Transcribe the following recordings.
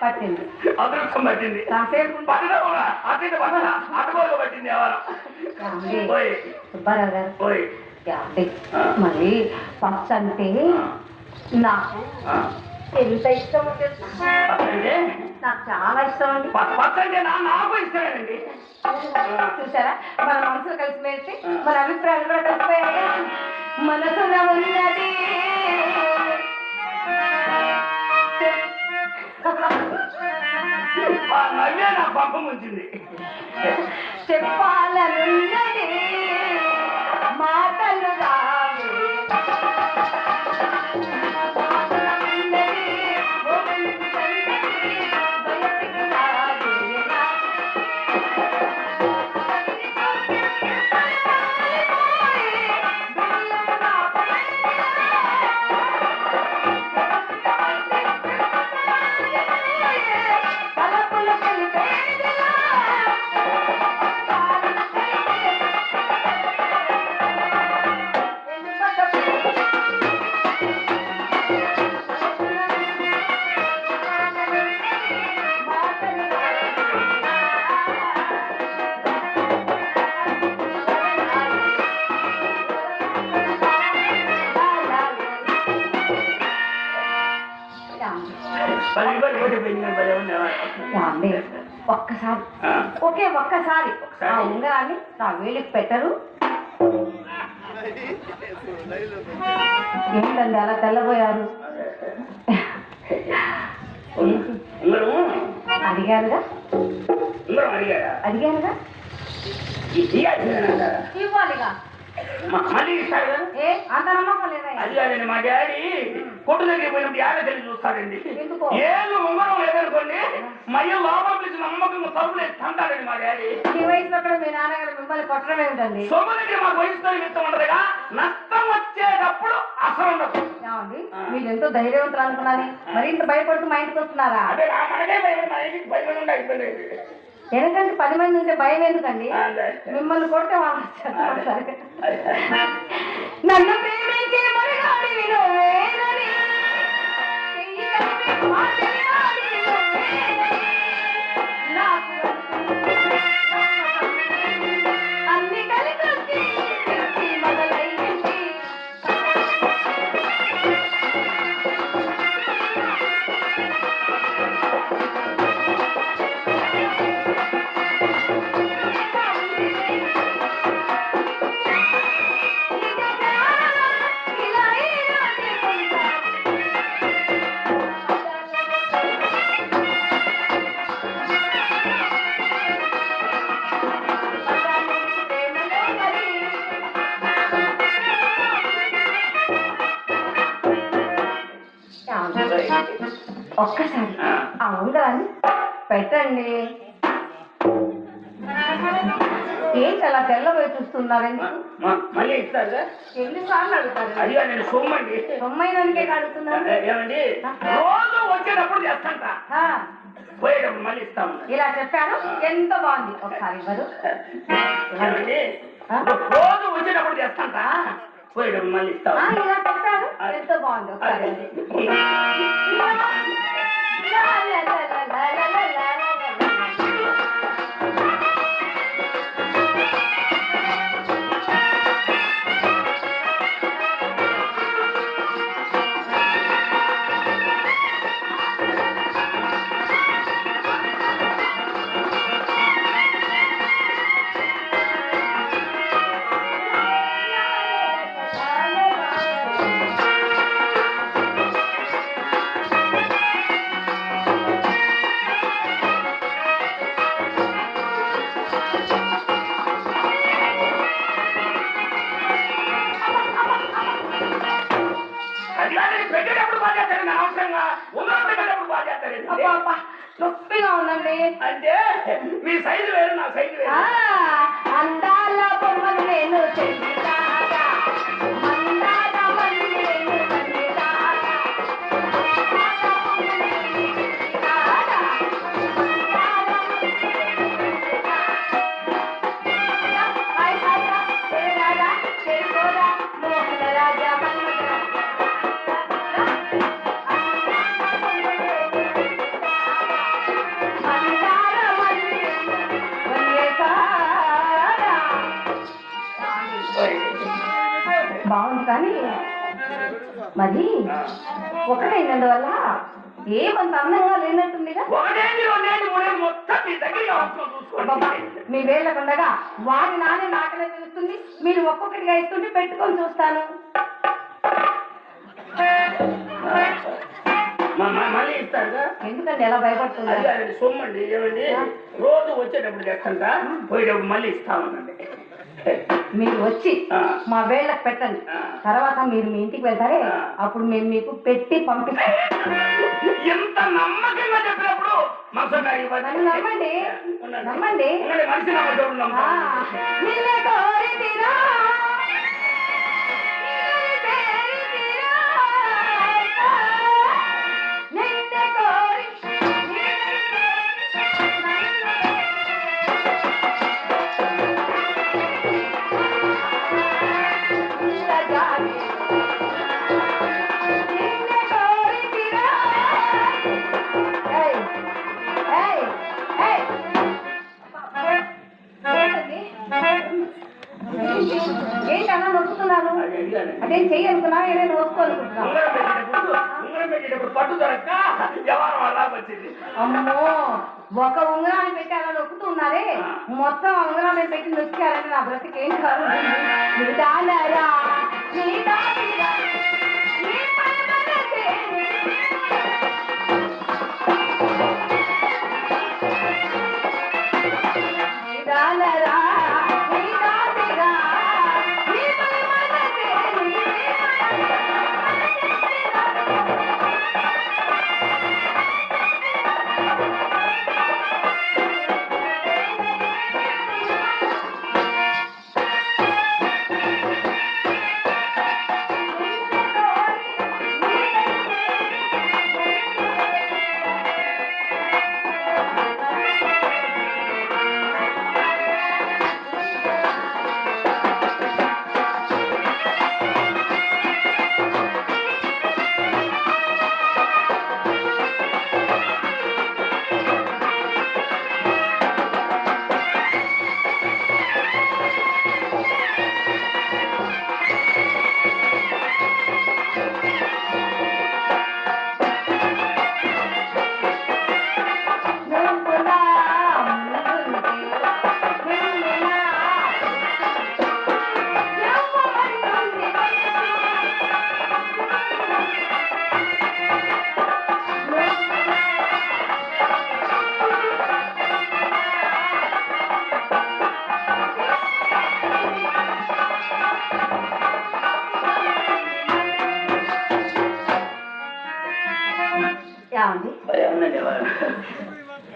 పట్టింది. అదృష్టం పట్టింది. కాసేపు అటుకోలు పట్టింది ఎవరు సుబ్బారావు గారు పోయి మరి పచ్చ అంటే నాకు ఎంత ఇష్టం ఉంటుంది. నాకు చాలా ఇష్టం అండి. పచ్చంటే నాకు ఇష్టమేనండి. చూసారా మన మనసులో కలిసి పెడితే మన అభిప్రాయాలు కూడా కలిసిపోయాయి. మనసులో ఉన్నది నవ్వే నా పంపం వచ్చింది. చెప్పాలనున్నది మాటలు రావు. ఒక్కసారి ఒక్కసారి ఆ ఉంగరాన్ని నా వేలికి పెట్టరు. ఏంటండి అలా తెల్లబోయారు? అడిగానుగా అడిగానుగా ఇవ్వాలిగా. మళ్ళీ ఇస్తాడు కదా. ఏ అంత నమ్మకం లేదా? అది కాదండి, మా డాడీ కొట్టు దగ్గర పోయినప్పుడు యాడ తెలిసి చూస్తాడండి. ఏదో ఉంగరం లేదనుకోండి మయ్య లోపల పిలిచి నమ్మకంగా తలుపులు తంటాడండి మా డాడీ. ఈ వయసులో కూడా మీ నాన్నగారు మిమ్మల్ని కొట్టడం ఏమిటండి? సొమ్ము దగ్గర మాకు వయసుతో మిత్తం ఉండదుగా, నష్టం వచ్చేటప్పుడు అసలు ఉండదు. ఏమండి మీరు ఎంతో ధైర్యవంతులు అనుకున్నాను, మరింత భయపడుతూ మా ఇంటికి వస్తున్నారా? అదే మనకే భయం ఉండి అయిపోయింది. ఎందుకంటే 10 మంది ఉంటే భయం ఎందుకండి? మిమ్మల్ని కొట్టే వాళ్ళు నన్ను ప్రేమించే మరిగాడివి నువ్వేనని, అన్ని కలిసి మొదలైంది. ఒక్కసారి ఆ ఉంగరాన్ని పెట్టండి. ఏంటి అలా తెల్లబోయి చూస్తున్నారండి? మళ్ళీ ఇస్తారు. ఎన్నిసార్లు అడుగుతారు? అది నేను సొమ్మండి. సొమ్మైనందుకే అడుగుతున్నారు. ఏమండి రోజు వచ్చేటప్పుడు చేస్తాంట, పోయేటప్పుడు మళ్ళీ ఇస్తాము. ఇలా చెప్పారు, ఎంత బాగుంది. ఒకసారి ఇవ్వరు? ఏమండి రోజు వచ్చేటప్పుడు చేస్తాంట, పోయేటప్పుడు మళ్ళీ ఇస్తాము. ఇలా చెప్పారు, ఎంతో బాగుంది. ఒకసారి పెట్టేటప్పుడు బాగా చేస్తారండి, అనవసరంగా ఉంగరం పెట్టేటప్పుడు బాగా చేస్తారండి. నొప్పిగా ఉందండి. అంటే మీ సైజు వేరు, నా సైజు వేరు. అందాల బొమ్మలు నేను మరి ఒకటైనందువల్ల ఏమంత అందంగా లేనట్టుందిగా. ఒకటేంటి రెండేంటి మూడేంటి మొత్తం మీ దగ్గర చూసుకోండి. మీ వేళ్ళకుండగా వారి నానే నాకలే తెలుస్తుంది. మీరు ఒక్కొక్కటిగా ఇస్తుంటే పెట్టుకొని చూస్తాను. మళ్ళీ ఇస్తారుగా. ఎందుకంటే ఎలా భయపడుతుంది? సొమ్మండి ఏమండి, రోజు వచ్చేటప్పుడు లెక్కంతా పోయేటప్పుడు మళ్ళీ ఇస్తామనండి. మీరు వచ్చి మా వేళ్ళకి పెట్టండి, తర్వాత మీరు మీ ఇంటికి వెళ్తారే అప్పుడు మేము మీకు పెట్టి పంపిస్తాం. ఎంత నమ్మకంగా చెప్పినప్పుడు నన్ను నమ్మండి, నమ్మండి. మనిషి ఏంటన్నా నొక్కుతున్నారు? అదేం చెయ్యనుకున్నా ఏదైనా నొక్కోనుకుంటున్నా. అమ్మో, ఒక ఉంగరాన్ని పెట్టి అలా నొక్కుతూ ఉన్నారే, మొత్తం ఉంగరాన్ని పెట్టి నొక్కారంటే నా బ్రతికి ఏం కాదు.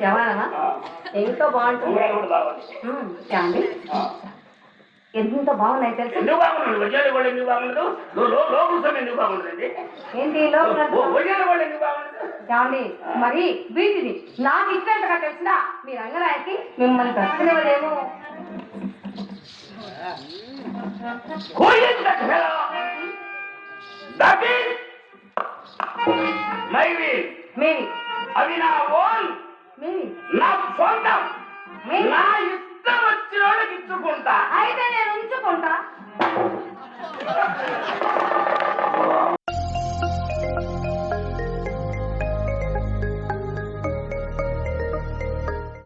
ఎవరన్నా ఎంతో బాగుంటుంది. ఏమండి ఎంత బాగున్నాయి తెలుసు. ఎందుకు బాగుంటుంది? వజ్రాలు కూడా ఎందుకు బాగుండదు? లోకం ఎందుకు బాగుంటుంది? ఏంటి లోకం వజ్రాలు కూడా ఎందుకు బాగుంటుంది? ఏమండి మరి వీటిని నాకు ఇచ్చినట్టుగా తెలిసినా మీ రంగరాయకి మిమ్మల్ని ప్రశ్నలేమో. అవి నా ఓన్, నా సొంతం, నా ఇష్టం వచ్చిన వాళ్ళకి ఇచ్చుకుంటా. అయితే నేను ఉంచుకుంటా.